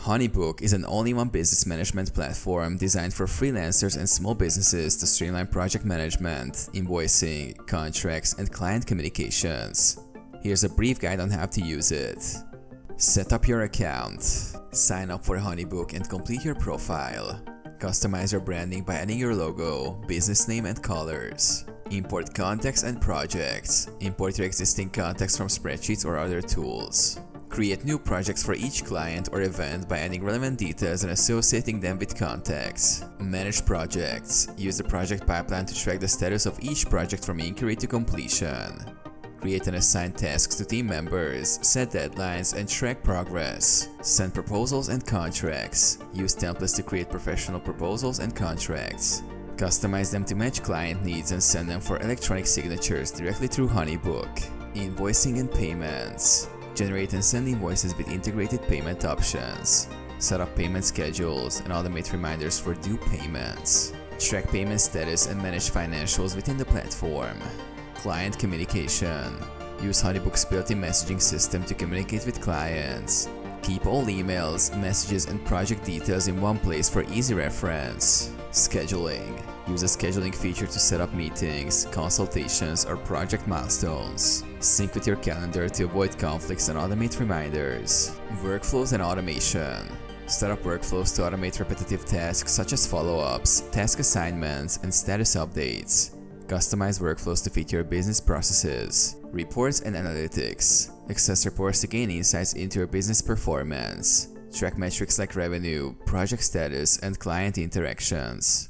HoneyBook is an all-in-one business management platform designed for freelancers and small businesses to streamline project management, invoicing, contracts, and client communications. Here's a brief guide on how to use it. Set up your account. Sign up for HoneyBook and complete your profile. Customize your branding by adding your logo, business name, and colors. Import contacts and projects. Import your existing contacts from spreadsheets or other tools. Create new projects for each client or event by adding relevant details and associating them with contacts. Manage projects. Use the project pipeline to track the status of each project from inquiry to completion. Create and assign tasks to team members, set deadlines, and track progress. Send proposals and contracts. Use templates to create professional proposals and contracts. Customize them to match client needs and send them for electronic signatures directly through HoneyBook. Invoicing and payments. Generate and send invoices with integrated payment options. Set up payment schedules and automate reminders for due payments. Track payment status and manage financials within the platform. Client communication. Use HoneyBook's built-in messaging system to communicate with clients. Keep all emails, messages, and project details in one place for easy reference. Scheduling. Use a scheduling feature to set up meetings, consultations, or project milestones. Sync with your calendar to avoid conflicts and automate reminders. Workflows and automation. Set up workflows to automate repetitive tasks such as follow-ups, task assignments, and status updates. Customize workflows to fit your business processes. Reports and analytics. Access reports to gain insights into your business performance. Track metrics like revenue, project status, and client interactions.